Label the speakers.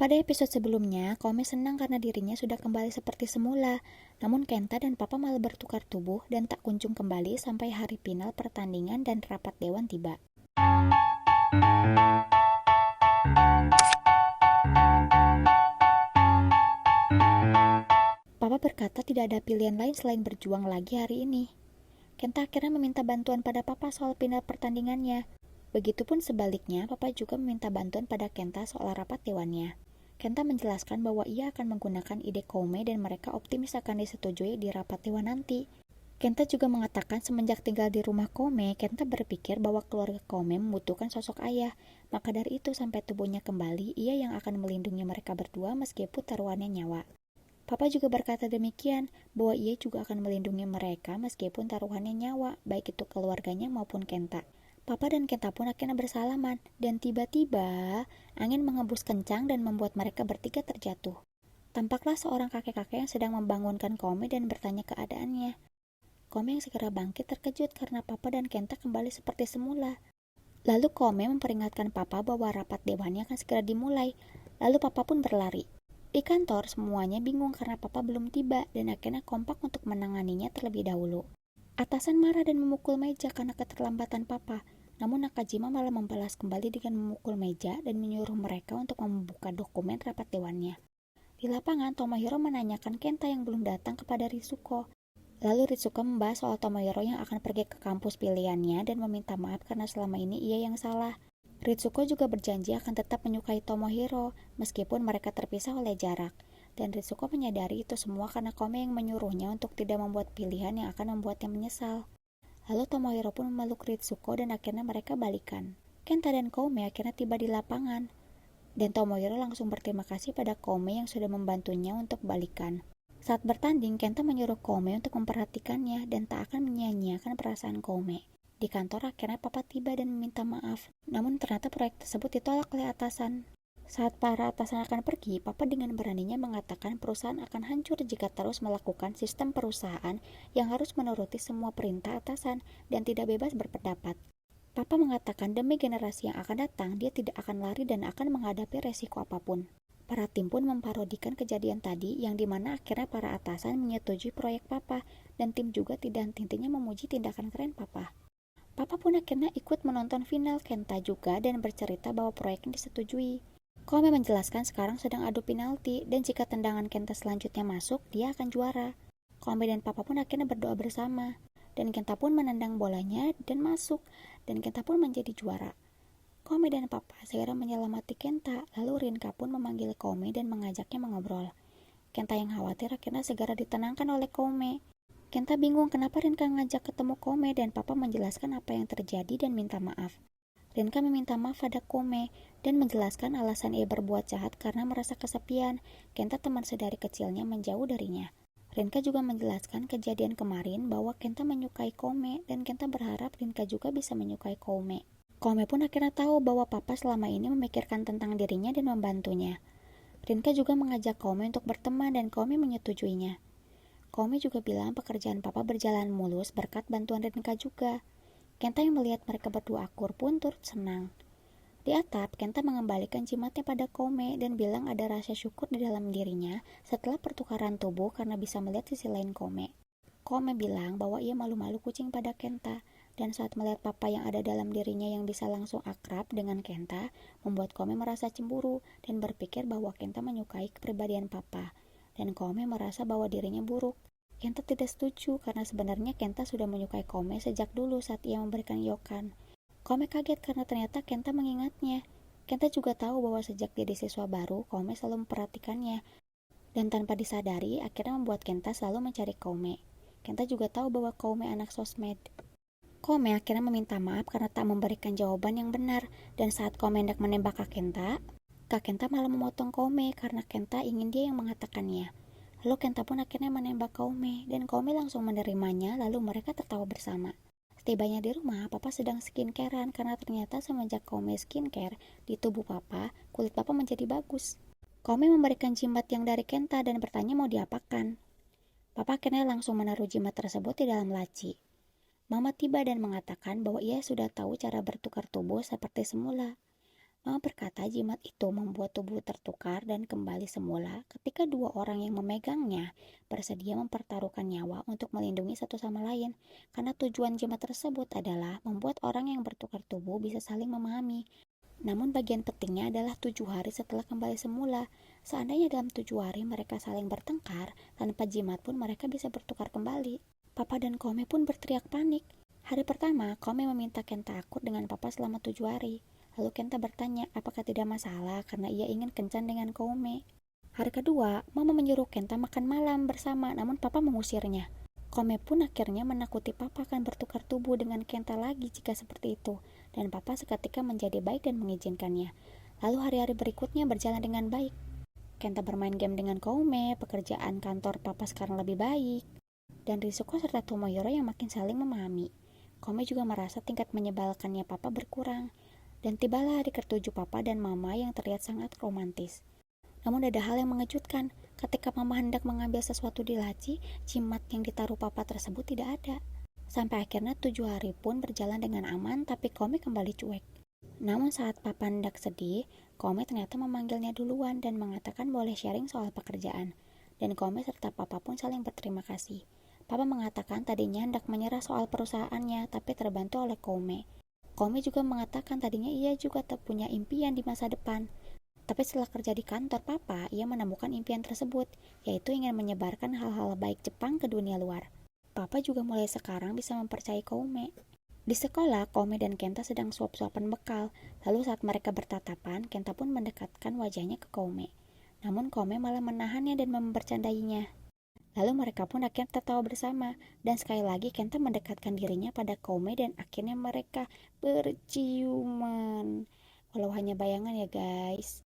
Speaker 1: Pada episode sebelumnya, Kome senang karena dirinya sudah kembali seperti semula. Namun Kenta dan Papa malah bertukar tubuh dan tak kunjung kembali sampai hari final pertandingan dan rapat dewan tiba. Papa berkata tidak ada pilihan lain selain berjuang lagi hari ini. Kenta akhirnya meminta bantuan pada Papa soal final pertandingannya. Begitupun sebaliknya, Papa juga meminta bantuan pada Kenta soal rapat dewannya. Kenta menjelaskan bahwa ia akan menggunakan ide Koume dan mereka optimis akan disetujui di rapat dewan nanti. Kenta juga mengatakan semenjak tinggal di rumah Koume, Kenta berpikir bahwa keluarga Koume membutuhkan sosok ayah. Maka dari itu sampai tubuhnya kembali, ia yang akan melindungi mereka berdua meskipun taruhannya nyawa. Papa juga berkata demikian, bahwa ia juga akan melindungi mereka meskipun taruhannya nyawa, baik itu keluarganya maupun Kenta. Papa dan Kenta pun akhirnya bersalaman, dan tiba-tiba angin menghembus kencang dan membuat mereka bertiga terjatuh. Tampaklah seorang kakek-kakek yang sedang membangunkan Kome dan bertanya keadaannya. Kome yang segera bangkit terkejut karena Papa dan Kenta kembali seperti semula. Lalu Kome memperingatkan Papa bahwa rapat dewannya akan segera dimulai. Lalu Papa pun berlari. Di kantor semuanya bingung karena Papa belum tiba dan akhirnya kompak untuk menanganinya terlebih dahulu. Atasan marah dan memukul meja karena keterlambatan Papa. Namun Nakajima malah membalas kembali dengan memukul meja dan menyuruh mereka untuk membuka dokumen rapat dewannya. Di lapangan, Tomohiro menanyakan Kenta yang belum datang kepada Ritsuko. Lalu Ritsuko membahas soal Tomohiro yang akan pergi ke kampus pilihannya dan meminta maaf karena selama ini ia yang salah. Ritsuko juga berjanji akan tetap menyukai Tomohiro meskipun mereka terpisah oleh jarak. Dan Ritsuko menyadari itu semua karena Kome yang menyuruhnya untuk tidak membuat pilihan yang akan membuatnya menyesal. Lalu Tomohiro pun memeluk Ritsuko dan akhirnya mereka balikan. Kenta dan Kome akhirnya tiba di lapangan. Dan Tomohiro langsung berterima kasih pada Kome yang sudah membantunya untuk balikan. Saat bertanding, Kenta menyuruh Kome untuk memperhatikannya dan tak akan menyia-nyiakan perasaan Kome. Di kantor akhirnya Papa tiba dan meminta maaf. Namun ternyata proyek tersebut ditolak oleh atasan. Saat para atasan akan pergi, Papa dengan beraninya mengatakan perusahaan akan hancur jika terus melakukan sistem perusahaan yang harus menuruti semua perintah atasan dan tidak bebas berpendapat. Papa mengatakan demi generasi yang akan datang, dia tidak akan lari dan akan menghadapi resiko apapun. Para tim pun memparodikan kejadian tadi yang dimana akhirnya para atasan menyetujui proyek Papa dan tim juga tidak henti-hentinya memuji tindakan keren Papa. Papa pun akhirnya ikut menonton final Kenta juga dan bercerita bahwa proyeknya disetujui. Kome menjelaskan sekarang sedang adu penalti dan jika tendangan Kenta selanjutnya masuk, dia akan juara. Kome dan Papa pun akhirnya berdoa bersama. Dan Kenta pun menendang bolanya dan masuk. Dan Kenta pun menjadi juara. Kome dan Papa segera menyelamati Kenta, lalu Rinka pun memanggil Kome dan mengajaknya mengobrol. Kenta yang khawatir akhirnya segera ditenangkan oleh Kome. Kenta bingung kenapa Rinka ngajak ketemu Kome dan Papa menjelaskan apa yang terjadi dan minta maaf. Rinka meminta maaf pada Kome dan menjelaskan alasan ia berbuat jahat karena merasa kesepian. Kenta teman sedari kecilnya menjauh darinya. Rinka juga menjelaskan kejadian kemarin bahwa Kenta menyukai Kome dan Kenta berharap Rinka juga bisa menyukai Kome. Kome pun akhirnya tahu bahwa Papa selama ini memikirkan tentang dirinya dan membantunya. Rinka juga mengajak Kome untuk berteman dan Kome menyetujuinya. Kome juga bilang pekerjaan Papa berjalan mulus berkat bantuan Rinka juga. Kenta yang melihat mereka berdua akur pun turut senang. Di atap, Kenta mengembalikan jimatnya pada Kome dan bilang ada rasa syukur di dalam dirinya setelah pertukaran tubuh karena bisa melihat sisi lain Kome. Kome bilang bahwa ia malu-malu kucing pada Kenta, dan saat melihat Papa yang ada dalam dirinya yang bisa langsung akrab dengan Kenta, membuat Kome merasa cemburu dan berpikir bahwa Kenta menyukai kepribadian Papa, dan Kome merasa bahwa dirinya buruk. Kenta tidak setuju karena sebenarnya Kenta sudah menyukai Kome sejak dulu saat ia memberikan Yokan. Kome kaget karena ternyata Kenta mengingatnya. Kenta juga tahu bahwa sejak jadi siswa baru, Kome selalu memperhatikannya. Dan tanpa disadari, akhirnya membuat Kenta selalu mencari Kome. Kenta juga tahu bahwa Kome anak sosmed. Kome akhirnya meminta maaf karena tak memberikan jawaban yang benar. Dan saat Kome hendak menembak Kak Kenta malah memotong Kome karena Kenta ingin dia yang mengatakannya. Lalu Kenta pun akhirnya menembak Koume, dan Koume langsung menerimanya, lalu mereka tertawa bersama. Setibanya di rumah, Papa sedang skincarean karena ternyata semenjak Koume skincare di tubuh Papa, kulit Papa menjadi bagus. Koume memberikan jimat yang dari Kenta dan bertanya mau diapakan. Papa akhirnya langsung menaruh jimat tersebut di dalam laci. Mama tiba dan mengatakan bahwa ia sudah tahu cara bertukar tubuh seperti semula. Mama berkata jimat itu membuat tubuh tertukar dan kembali semula ketika dua orang yang memegangnya bersedia mempertaruhkan nyawa untuk melindungi satu sama lain. Karena tujuan jimat tersebut adalah membuat orang yang bertukar tubuh bisa saling memahami. Namun bagian pentingnya adalah 7 hari setelah kembali semula. Seandainya dalam 7 hari mereka saling bertengkar, tanpa jimat pun mereka bisa bertukar kembali. Papa dan Kome pun berteriak panik. Hari pertama, Kome meminta Kenta akur dengan Papa selama 7 hari. Lalu Kenta bertanya apakah tidak masalah karena ia ingin kencan dengan Kome. Hari kedua, Mama menyuruh Kenta makan malam bersama, namun Papa mengusirnya. Kome pun akhirnya menakuti Papa akan bertukar tubuh dengan Kenta lagi jika seperti itu, dan Papa seketika menjadi baik dan mengizinkannya. Lalu hari-hari berikutnya berjalan dengan baik. Kenta bermain game dengan Kome, pekerjaan kantor Papa sekarang lebih baik, dan Risuko serta Tomoyoro yang makin saling memahami. Kome juga merasa tingkat menyebalkannya Papa berkurang. Dan tibalah hari ke-7 Papa dan Mama yang terlihat sangat romantis. Namun ada hal yang mengejutkan. Ketika Mama hendak mengambil sesuatu di laci, jimat yang ditaruh Papa tersebut tidak ada. Sampai akhirnya 7 hari pun berjalan dengan aman, tapi Kome kembali cuek. Namun saat Papa hendak sedih, Kome ternyata memanggilnya duluan dan mengatakan boleh sharing soal pekerjaan. Dan Kome serta Papa pun saling berterima kasih. Papa mengatakan tadinya hendak menyerah soal perusahaannya, tapi terbantu oleh Kome. Kome juga mengatakan tadinya ia juga tak punya impian di masa depan. Tapi setelah kerja di kantor Papa, ia menemukan impian tersebut, yaitu ingin menyebarkan hal-hal baik Jepang ke dunia luar. Papa juga mulai sekarang bisa mempercayai Kome. Di sekolah, Kome dan Kenta sedang suap-suapan bekal. Lalu saat mereka bertatapan, Kenta pun mendekatkan wajahnya ke Kome. Namun Kome malah menahannya dan membercandainya. Lalu mereka pun akhirnya tertawa bersama, dan sekali lagi Kenta mendekatkan dirinya pada Kome dan akhirnya mereka berciuman. Walau hanya bayangan ya guys.